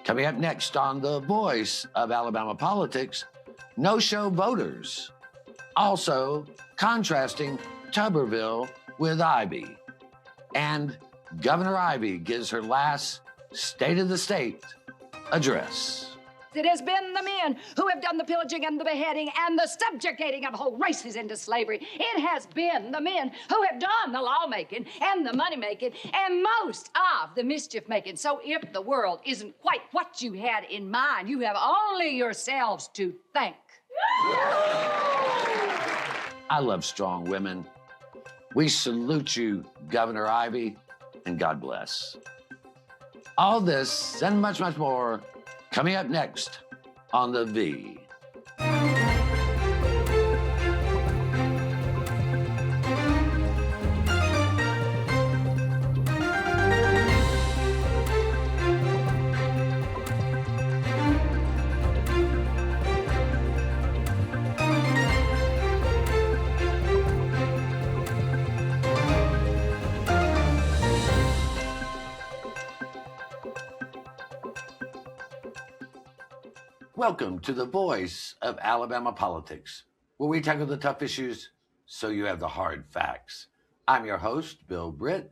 Coming up next on The Voice of Alabama Politics, no-show voters. Also, contrasting Tuberville with Ivey. And Governor Ivey gives her last State of the State address. It has been the men who have done the pillaging and the beheading and the subjugating of whole races into slavery. It has been the men who have done the lawmaking and the money-making and most of the mischief-making. So if the world isn't quite what you had in mind, you have only yourselves to thank. I love strong women. We salute you, Governor Ivey, and God bless. All this and much, much more coming up next on The V. Welcome to The Voice of Alabama Politics, where we tackle the tough issues so you have the hard facts. I'm your host, Bill Britt,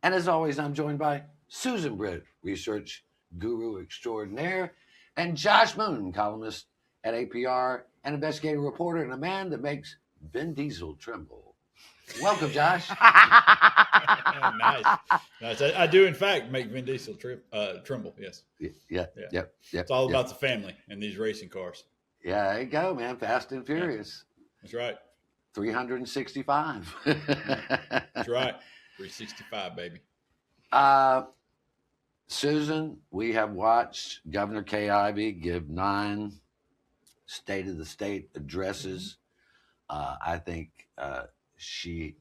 and as always, I'm joined by Susan Britt, research guru extraordinaire, and Josh Moon, columnist at APR and investigative reporter, and a man that makes Vin Diesel tremble. Welcome, Josh. Nice. I do, in fact, make Vin Diesel tremble. Yes. Yep. It's all about the family and these racing cars. Yeah, there you go, man. Fast and Furious. That's right. 365. That's right. 365, baby. Susan, we have watched Governor Kay Ivey give 9 State of the State addresses. I think she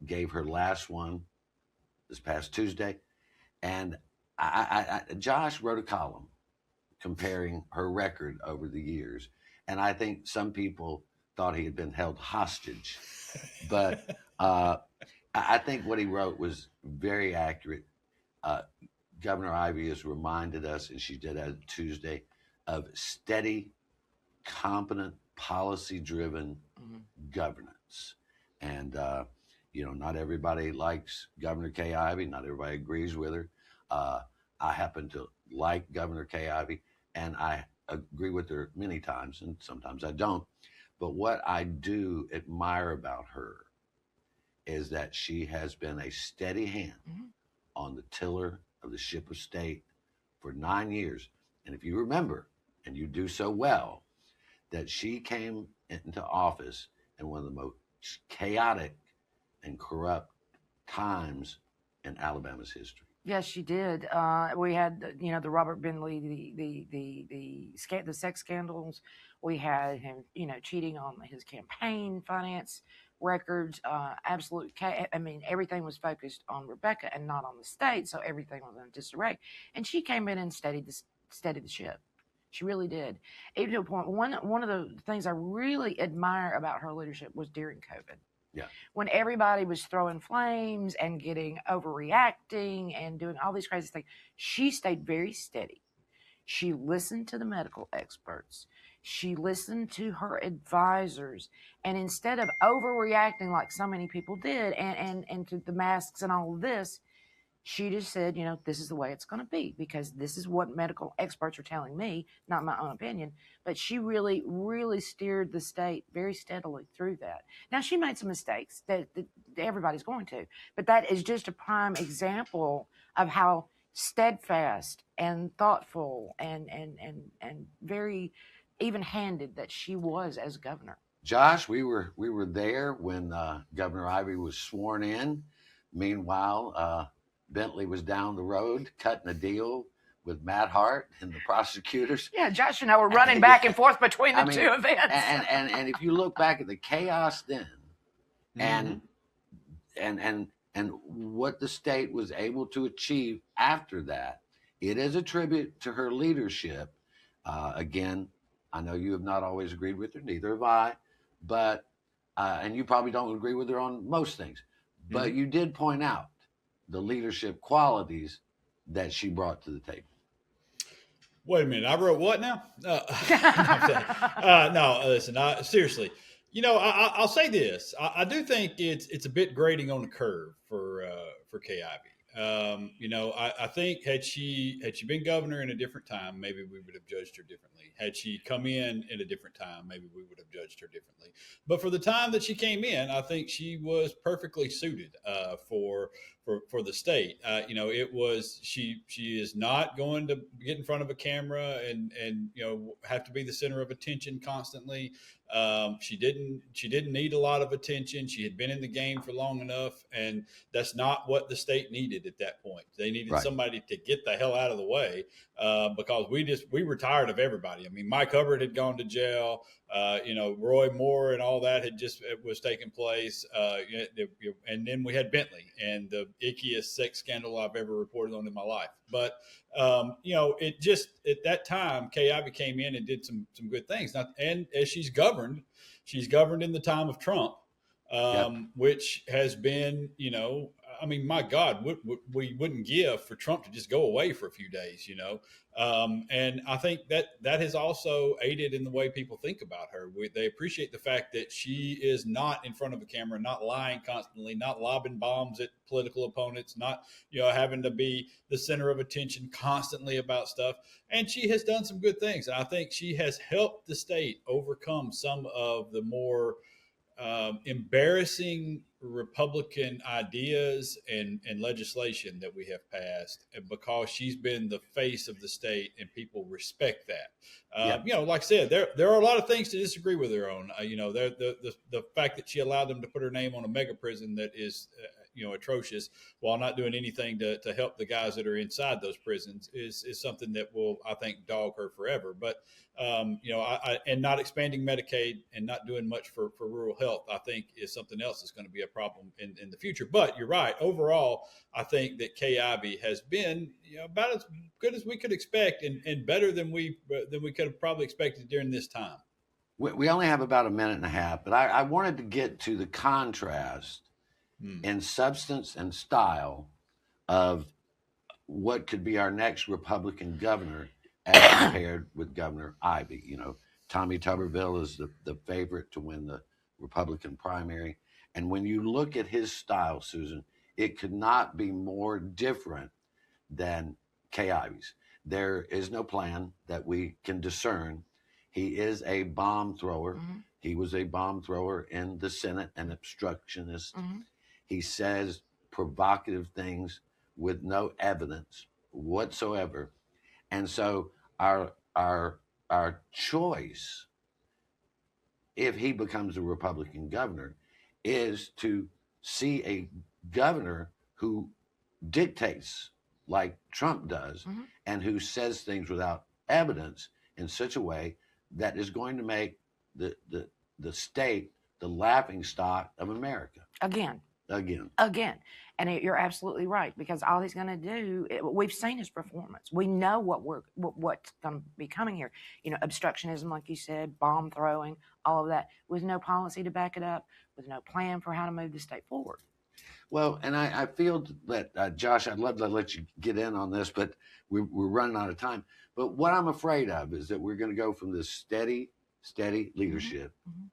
gave her last one this past Tuesday. And Josh wrote a column comparing her record over the years. And I think some people thought he had been held hostage. But I think what he wrote was very accurate. Governor Ivey has reminded us, and she did that Tuesday, of steady, competent, policy-driven governance. And, not everybody likes Governor Kay Ivey. Not everybody agrees with her. I happen to like Governor Kay Ivey, and I agree with her many times, and sometimes I don't. But what I do admire about her is that she has been a steady hand on the tiller of the ship of state for 9 years. And if you remember, and you do so well, that she came into office in one of the most chaotic and corrupt times in Alabama's history. Yes, she did. We had, the Robert Bentley, the sex scandals. We had him, cheating on his campaign finance records. Everything was focused on Rebecca and not on the state, so everything was in disarray. And she came in and steadied the ship. She really did. Even to a point, one of the things I really admire about her leadership was during COVID. Yeah. When everybody was throwing flames and getting overreacting and doing all these crazy things, she stayed very steady. She listened to the medical experts. She listened to her advisors. And instead of overreacting like so many people did and to the masks and all of this, she just said, this is the way it's going to be because this is what medical experts are telling me, not my own opinion. But she really, really steered the state very steadily through that. Now, she made some mistakes that everybody's going to, but that is just a prime example of how steadfast and thoughtful and very even-handed that she was as governor. Josh, we were there when Governor Ivey was sworn in. Meanwhile, Bentley was down the road cutting a deal with Matt Hart and the prosecutors. Yeah, Josh and I were running back and forth between the two events. And if you look back at the chaos then, and what the state was able to achieve after that, it is a tribute to her leadership. Again, I know you have not always agreed with her, neither have I, but and you probably don't agree with her on most things, but you did point out the leadership qualities that she brought to the table. Wait a minute. I wrote what now? No, listen, seriously. I'll say this. I do think it's a bit grading on the curve for Kay Ivey. I think had she been governor in a different time, maybe we would have judged her differently. Had she come in a different time, maybe we would have judged her differently. But for the time that she came in, I think she was perfectly suited for the state. It was she is not going to get in front of a camera and have to be the center of attention constantly. She didn't need a lot of attention. She had been in the game for long enough, and that's not what the state needed at that point. They needed somebody to get the hell out of the way because we were tired of everybody. I mean, Mike Hubbard had gone to jail. Roy Moore and all that was taking place. And then we had Bentley and the ickiest sex scandal I've ever reported on in my life. But, it just at that time, Kay Ivey came in and did some good things. And as she's governed in the time of Trump, which has been, my God, what we wouldn't give for Trump to just go away for a few days, and I think that has also aided in the way people think about her. They appreciate the fact that she is not in front of a camera, not lying constantly, not lobbing bombs at political opponents, not, having to be the center of attention constantly about stuff. And she has done some good things. And I think she has helped the state overcome some of the more embarrassing Republican ideas and legislation that we have passed, because she's been the face of the state and people respect that. Like I said, there are a lot of things to disagree with her on. The fact that she allowed them to put her name on a mega prison that is atrocious while not doing anything to help the guys that are inside those prisons is something that will, I think, dog her forever. But and not expanding Medicaid and not doing much for rural health, I think, is something else that's going to be a problem in the future. But you're right. Overall, I think that Kay Ivey has been about as good as we could expect and better than we could have probably expected during this time. We only have about a minute and a half, but I wanted to get to the contrast in substance and style of what could be our next Republican governor as compared with Governor Ivey. Tommy Tuberville is the favorite to win the Republican primary. And when you look at his style, Susan, it could not be more different than Kay Ivey's. There is no plan that we can discern. He is a bomb thrower. Mm-hmm. He was a bomb thrower in the Senate, an obstructionist. Mm-hmm. He says provocative things with no evidence whatsoever. And so our choice, if he becomes a Republican governor, is to see a governor who dictates like Trump does, mm-hmm. and who says things without evidence in such a way that is going to make the state the laughingstock of America. Again. And you're absolutely right, because all he's going to do, we've seen his performance. We know what's going to be coming here. Obstructionism, like you said, bomb throwing, all of that, with no policy to back it up, with no plan for how to move the state forward. Well, and I feel that, Josh, I'd love to let you get in on this, but we're running out of time. But what I'm afraid of is that we're going to go from this steady leadership mm-hmm.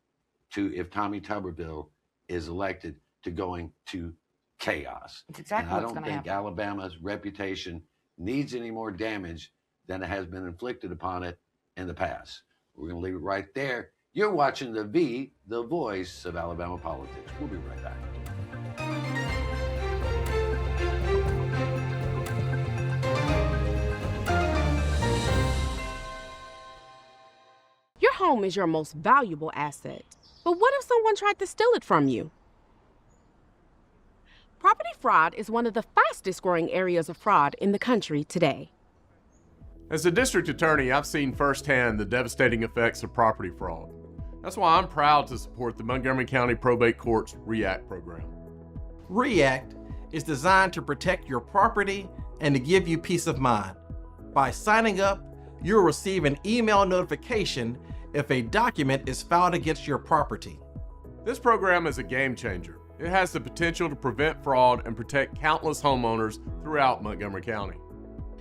to, if Tommy Tuberville is elected, to going to chaos. It's exactly and I don't think Alabama's reputation needs any more damage than it has been inflicted upon it in the past. We're going to leave it right there. You're watching the voice of Alabama politics. We'll be right back. Your home is your most valuable asset. But what if someone tried to steal it from you? Property fraud is one of the fastest growing areas of fraud in the country today. As a district attorney, I've seen firsthand the devastating effects of property fraud. That's why I'm proud to support the Montgomery County Probate Court's REACT program. REACT is designed to protect your property and to give you peace of mind. By signing up, you'll receive an email notification if a document is filed against your property. This program is a game changer. It has the potential to prevent fraud and protect countless homeowners throughout Montgomery County.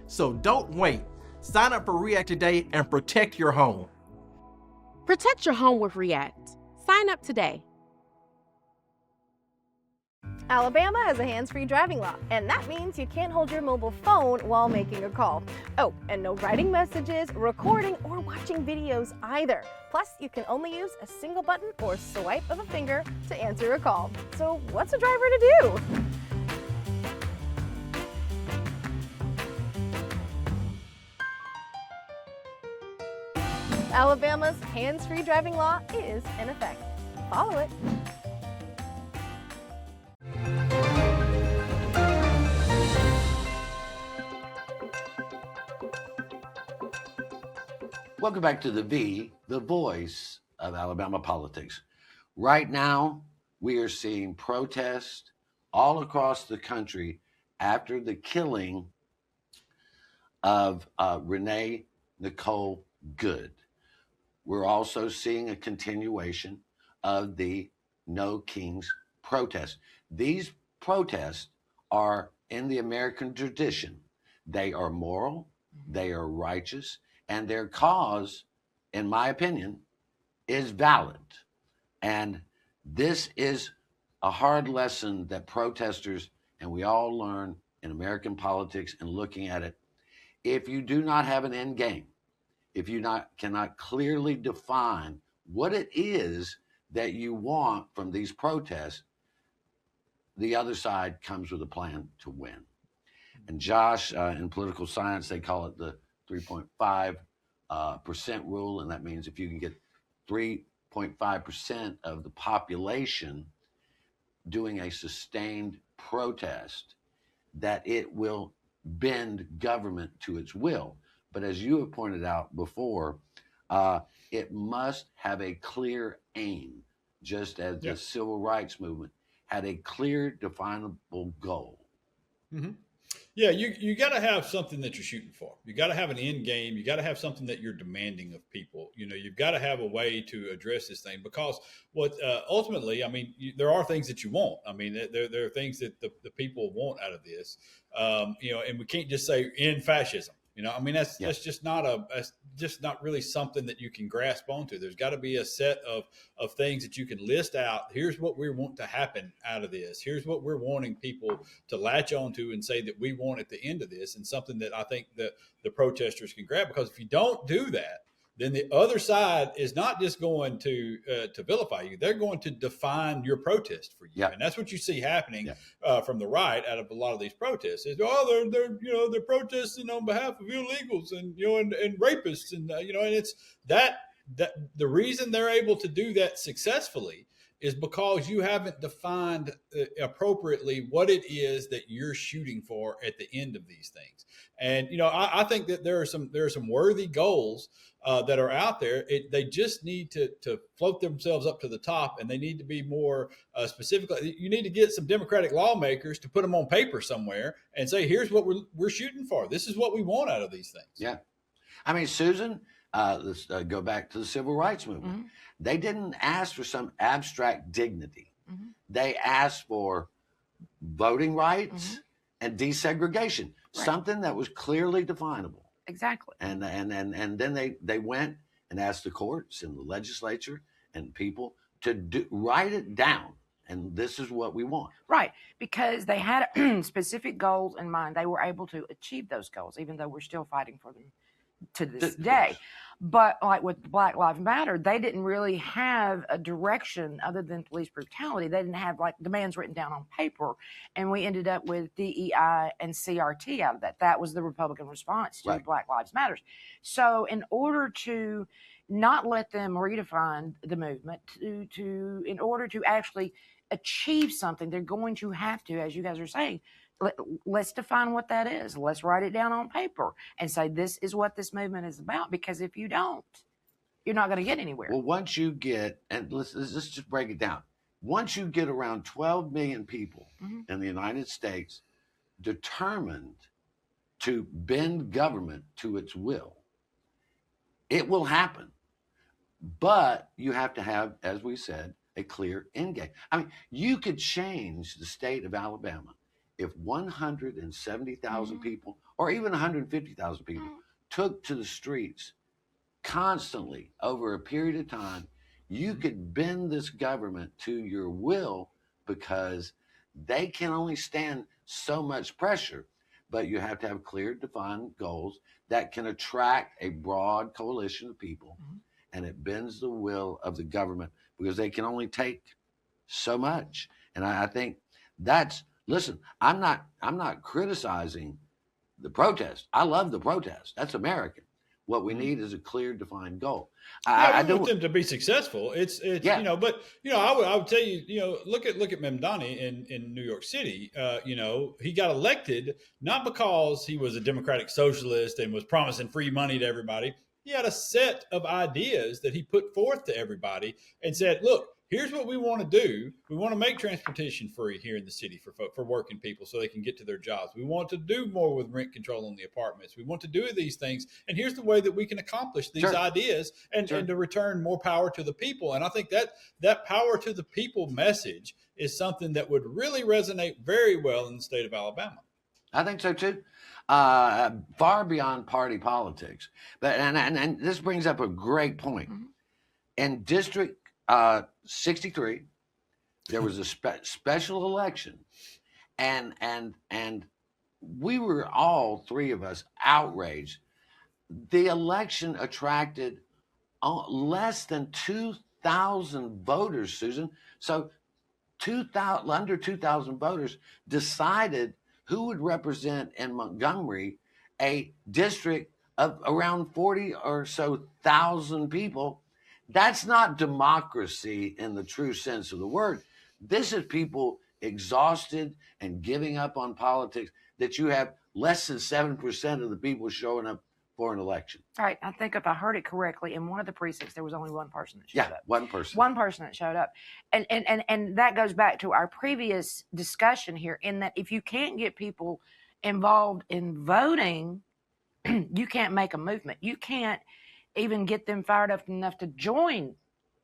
So don't wait. Sign up for React today and protect your home. Protect your home with React. Sign up today. Alabama has a hands-free driving law, and that means you can't hold your mobile phone while making a call. Oh, and no writing messages, recording, or watching videos either. Plus, you can only use a single button or swipe of a finger to answer a call. So what's a driver to do? Alabama's hands-free driving law is in effect. Follow it. Welcome back to the voice of Alabama politics. Right now, we are seeing protests all across the country after the killing of Renee Nicole Good. We're also seeing a continuation of the No Kings protest. These protests are in the American tradition. They are moral, they are righteous, and their cause, in my opinion, is valid. And this is a hard lesson that protesters, and we all learn in American politics and looking at it. If you do not have an end game, if you cannot clearly define what it is that you want from these protests, the other side comes with a plan to win. And Josh, in political science, they call it the 3.5% rule, and that means if you can get 3.5% of the population doing a sustained protest, that it will bend government to its will. But as you have pointed out before, it must have a clear aim, just as the civil rights movement had a clear, definable goal. Mm-hmm. Yeah, you got to have something that you're shooting for. You got to have an end game. You got to have something that you're demanding of people. You know, you've got to have a way to address this thing, because what ultimately, I mean, there are things that you want. I mean, there are things that the people want out of this. You know, and we can't just say end fascism. You know, I mean, that's just not really something that you can grasp onto. There's got to be a set of things that you can list out. Here's what we want to happen out of this. Here's what we're wanting people to latch onto and say that we want at the end of this, and something that I think that the protesters can grab. Because if you don't do that, then the other side is not just going to vilify you; they're going to define your protest for you, and that's what you see happening from the right out of a lot of these protests. Is they're protesting on behalf of illegals and and rapists, and and it's that the reason they're able to do that successfully is because you haven't defined appropriately what it is that you're shooting for at the end of these things. And I think that there are some worthy goals that are out there. They just need to float themselves up to the top, and they need to be more specific. You need to get some Democratic lawmakers to put them on paper somewhere and say, here's what we're shooting for. This is what we want out of these things. Yeah. I mean, Susan, let's go back to the civil rights movement. Mm-hmm. They didn't ask for some abstract dignity. Mm-hmm. They asked for voting rights and desegregation, something that was clearly definable. Exactly. And then they went and asked the courts and the legislature and people to write it down. And this is what we want. Right. Because they had specific goals in mind. They were able to achieve those goals, even though we're still fighting for them to this day. But like with Black Lives Matter, they didn't really have a direction other than police brutality. They didn't have like demands written down on paper. And we ended up with DEI and CRT out of that. That was the Republican response to Black Lives Matter. So in order to not let them redefine the movement, in order to actually achieve something, they're going to have to, as you guys are saying, let's define what that is. Let's write it down on paper and say, this is what this movement is about. Because if you don't, you're not going to get anywhere. Well, once you get, and let's just break it down. Once you get around 12 million people in the United States determined to bend government to its will, it will happen. But you have to have, as we said, a clear end game. I mean, you could change the state of Alabama if 170,000 people, or even 150,000 people, took to the streets constantly over a period of time, you could bend this government to your will, because they can only stand so much pressure. But you have to have clear, defined goals that can attract a broad coalition of people, and it bends the will of the government, because they can only take so much. And I think that's, listen, I'm not criticizing the protest. I love the protest. That's American. What we need is a clear, defined goal. I want them to be successful. It's Yeah. but I would tell you, look at Mamdani in New York City. He got elected not because he was a democratic socialist and was promising free money to everybody. He had a set of ideas that he put forth to everybody and said, look, here's what we want to do. We want to make transportation free here in the city for working people so they can get to their jobs. We want to do more with rent control on the apartments. We want to do these things. And here's the way that we can accomplish these ideas and to return more power to the people. And I think that power to the people message is something that would really resonate very well in the state of Alabama. I think so too. Far beyond party politics. But and this brings up a great point. In District 63, there was a special election, and we were, all three of us, outraged. The election attracted less than 2,000 voters, Susan. So under 2,000 voters decided who would represent in Montgomery a district of around 40 or so thousand people. That's not democracy in the true sense of the word. This is people exhausted and giving up on politics, that you have less than 7% of the people showing up for an election. All right. I think if I heard it correctly, in one of the precincts, there was only one person that showed up. One person. One person that showed up. And that goes back to our previous discussion here, in that if you can't get people involved in voting, you can't make a movement. You can't even get them fired up enough to join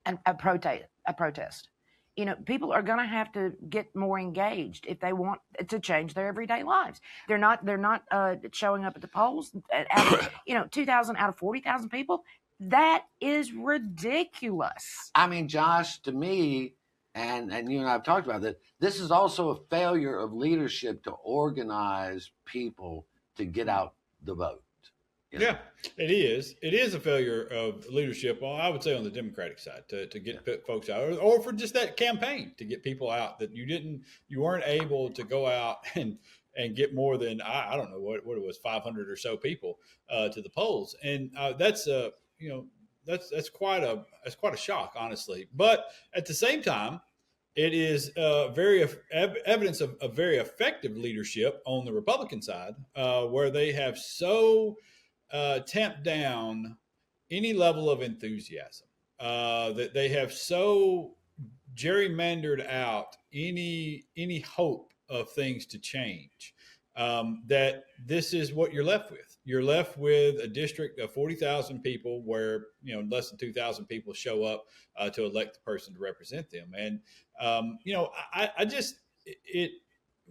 a protest. People are going to have to get more engaged if they want to change their everyday lives. They're not showing up at the polls. 2,000 out of 40,000 people. That is ridiculous. I mean, Josh, to me, and you and I have talked about this is also a failure of leadership to organize people to get out the vote. Yeah, it is. It is a failure of leadership, I would say, on the Democratic side to get folks out, or for just that campaign to get people out, that you weren't able to go out and get more than, I don't know what it was, 500 or so people to the polls. And that's quite a shock, honestly. But at the same time, it is evidence of a very effective leadership on the Republican side, where they have so tamp down any level of enthusiasm, that they have so gerrymandered out any hope of things to change, that this is what you're left with. You're left with a district of 40,000 people where less than 2,000 people show up to elect the person to represent them. And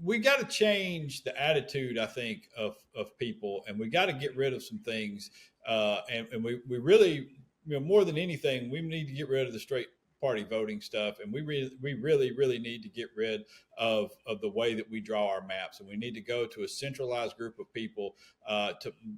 we got to change the attitude, I think, of people, and we got to get rid of some things. And we really, more than anything, we need to get rid of the straight party voting stuff. And we really need to get rid of the way that we draw our maps. And we need to go to a centralized group of people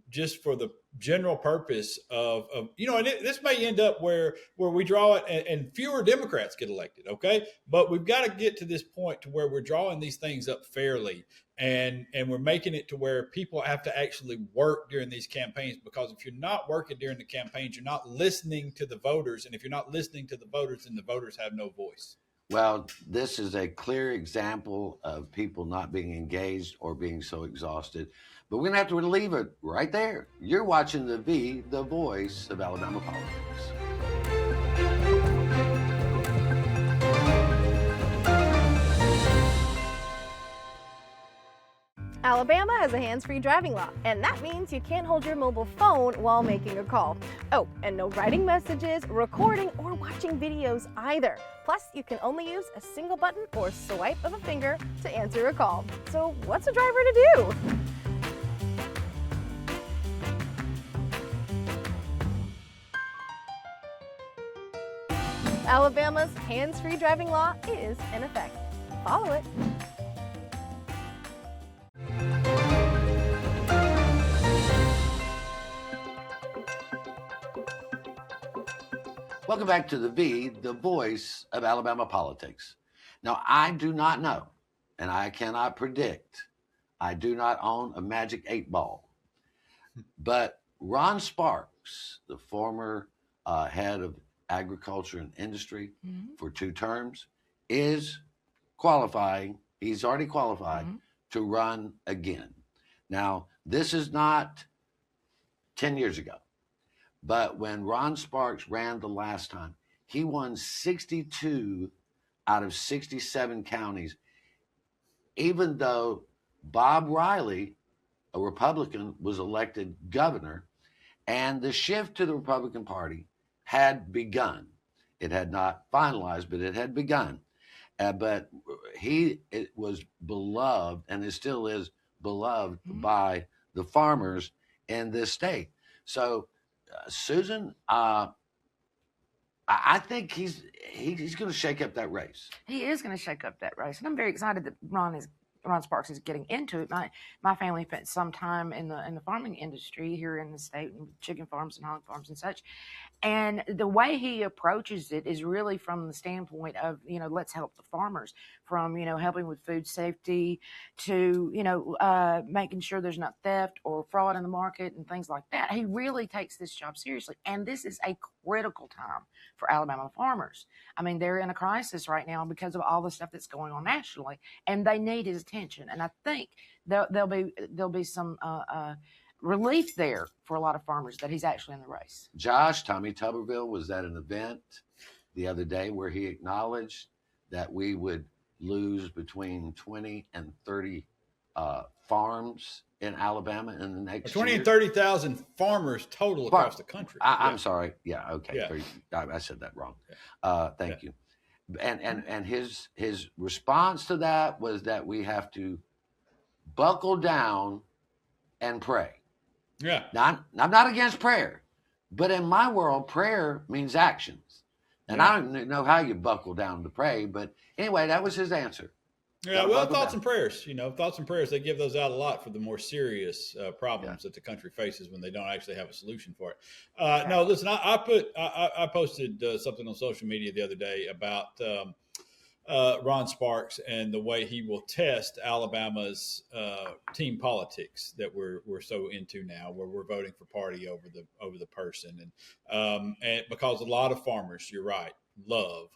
just for the general purpose of and this may end up where we draw it and fewer Democrats get elected. Okay. But we've got to get to this point to where we're drawing these things up fairly, and we're making it to where people have to actually work during these campaigns, because if you're not working during the campaigns, you're not listening to the voters. And if you're not listening to the voters, then the voters have no voice. Well, this is a clear example of people not being engaged or being so exhausted. But we're going to have to leave it right there. You're watching the voice of Alabama politics. Alabama has a hands-free driving law, and that means you can't hold your mobile phone while making a call. Oh, and no writing messages, recording, or watching videos either. Plus, you can only use a single button or swipe of a finger to answer a call. So what's a driver to do? Alabama's hands-free driving law is in effect. Follow it. Welcome back to the voice of Alabama politics. Now, I do not know, and I cannot predict. I do not own a magic 8-ball. But Ron Sparks, the former head of agriculture and industry for 2 terms, is qualifying. He's already qualified to run again. Now, this is not 10 years ago. But when Ron Sparks ran the last time, he won 62 out of 67 counties, even though Bob Riley, a Republican, was elected governor, and the shift to the Republican Party had begun. It had not finalized, but it had begun. But it was beloved, and it still is beloved by the farmers in this state. So, Susan, I think he's going to shake up that race. He is going to shake up that race, and I'm very excited that Ron Sparks is getting into it. My family spent some time in the farming industry here in the state, chicken farms and hog farms and such. And the way he approaches it is really from the standpoint of, let's help the farmers, from, helping with food safety to, making sure there's not theft or fraud in the market and things like that. He really takes this job seriously. And this is a critical time for Alabama farmers. I mean, they're in a crisis right now because of all the stuff that's going on nationally, and they need his attention. And I think there'll be some relief there for a lot of farmers that he's actually in the race. Josh, Tommy Tuberville was at an event the other day where he acknowledged that we would lose between 20 and 30 farms in Alabama in the next 20 year. and 30,000 farmers total across the country. I'm sorry. Yeah. Okay. Yeah. 30, I said that wrong. Thank Yeah. you. And his response to that was that we have to buckle down and pray. Yeah. Now, I'm not against prayer, but in my world, prayer means actions. And I don't know how you buckle down to pray, but anyway, that was his answer. Yeah, well, thoughts and prayers. Thoughts and prayers, they give those out a lot for the more serious problems that the country faces when they don't actually have a solution for it. No, listen, I posted something on social media the other day about Ron Sparks and the way he will test Alabama's team politics that we're so into now, where we're voting for party over the person, and because a lot of farmers, you're right, love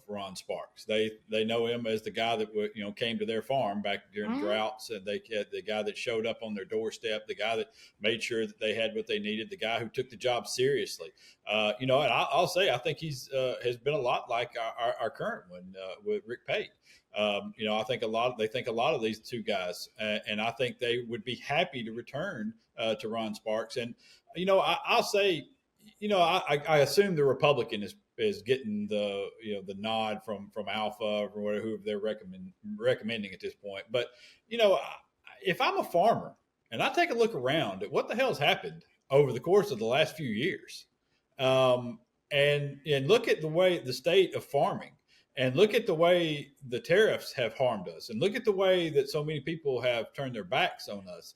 Ron Sparks. They know him as the guy that came to their farm back during droughts, and they had the guy that showed up on their doorstep, the guy that made sure that they had what they needed, the guy who took the job seriously. And I'll say I think he's has been a lot like our current one with Rick Pate. I think they think a lot of these two guys, and I think they would be happy to return to Ron Sparks. And I'll say, I assume the Republican is getting the nod from Alpha or whoever they're recommending at this point. But if I'm a farmer and I take a look around at what the hell's happened over the course of the last few years, and look at the way the state of farming, and look at the way the tariffs have harmed us, and look at the way that so many people have turned their backs on us,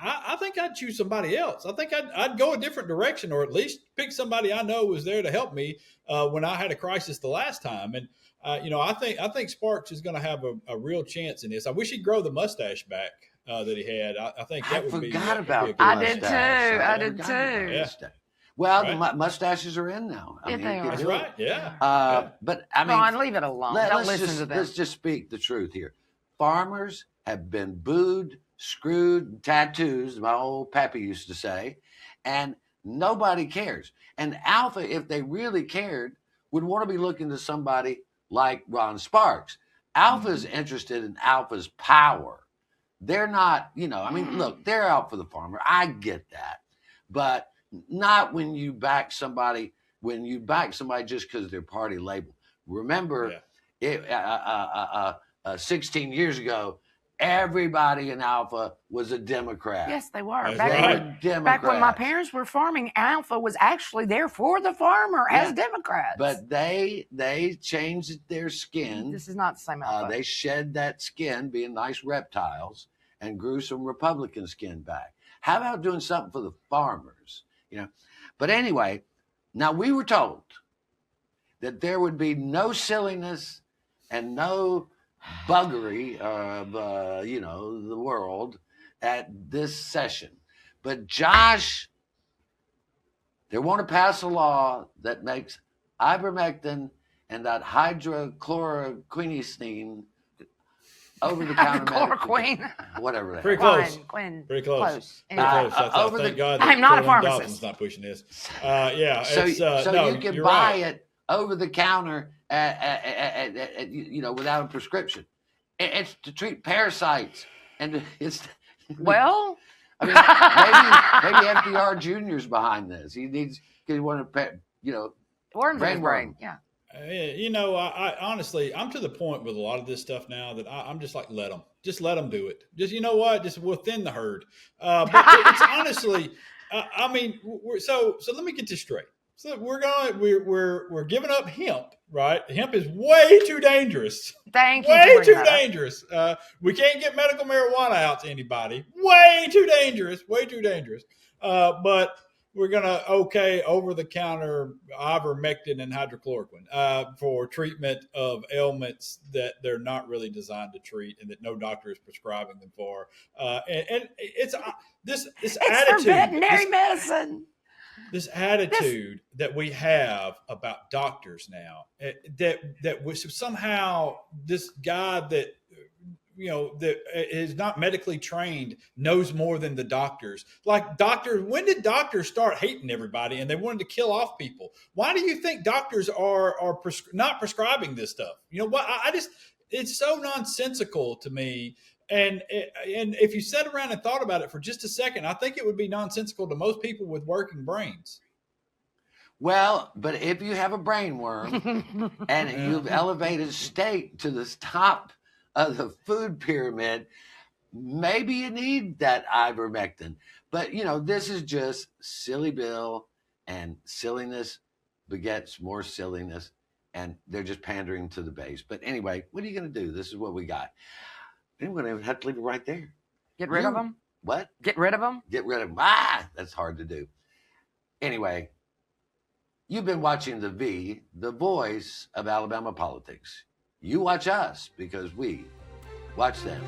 I think I'd choose somebody else. I think I'd go a different direction, or at least pick somebody I know was there to help me when I had a crisis the last time. And I think Sparks is going to have a real chance in this. I wish he'd grow the mustache back that he had. I think that would be. I forgot about the I mustache. I did too. Yeah. Well, Right. the mustaches are in now. Yeah, they are. That's right. Yeah. But I mean, Ron, leave it alone. Don't listen to them. Let's just speak the truth here. Farmers have been booed, screwed, tattoos, my old pappy used to say, and nobody cares. And Alpha, if they really cared, would want to be looking to somebody like Ron Sparks. Alpha's interested in Alpha's power. They're not, look, they're out for the farmer. I get that. But not when you back somebody just because they're party label. Remember, 16 years ago, everybody in Alpha was a Democrat. Yes, they were. That's Back, right. when, Democrats. back when my parents were farming, Alpha was actually there for the farmer as Yeah. Democrats. But they changed their skin. This is not the same Alpha. They shed that skin, being nice reptiles, and grew some Republican skin back. How about doing something for the farmers? But anyway, now we were told that there would be no silliness and no buggery of the world at this session. But Josh, they want to pass a law that makes ivermectin and that hydrochloroquine over-the-counter Chloroquine. whatever that. Pretty close. Quinn. Pretty close. Close. Pretty Anyway. close. Thank God I'm not a Caroline pharmacist. Dalton's not pushing this. Yeah. So, it's, so no, you can you're buy right. it over the counter, without a prescription. It's to treat parasites, and it's. Well, I mean, maybe FDR Jr.'s behind this. He needs because he wanted to, worms in his brain brain. Yeah. I honestly, I'm to the point with a lot of this stuff now that I'm just like, just let them do it. Just, you know what? Just we'll thin the herd. But it's honestly, I mean, so let me get this straight. So we're giving up hemp, right? Hemp is way too dangerous. Thank you. Way for too bringing that up. dangerous. We can't get medical marijuana out to anybody. Way too dangerous. Way too dangerous. But we're going to okay over-the-counter ivermectin and hydrochloroquine for treatment of ailments that they're not really designed to treat and that no doctor is prescribing them for. And it's this It's attitude. for veterinary medicine. This attitude that we have about doctors now, that we somehow this guy that that is not medically trained knows more than the doctors. Like doctors, when did doctors start hating everybody and they wanted to kill off people? Why do you think doctors are not prescribing this stuff? You know what? It's so nonsensical to me. And if you sat around and thought about it for just a second, I think it would be nonsensical to most people with working brains. Well, but if you have a brain worm and you've elevated steak to the top of the food pyramid, maybe you need that ivermectin. But, this is just silly Bill, and silliness begets more silliness, and they're just pandering to the base. But anyway, what are you going to do? This is what we got. I'm going to have to leave it right there. Get rid of them? What? Get rid of them? Get rid of them. That's hard to do. Anyway, you've been watching the voice of Alabama politics. You watch us because we watch them.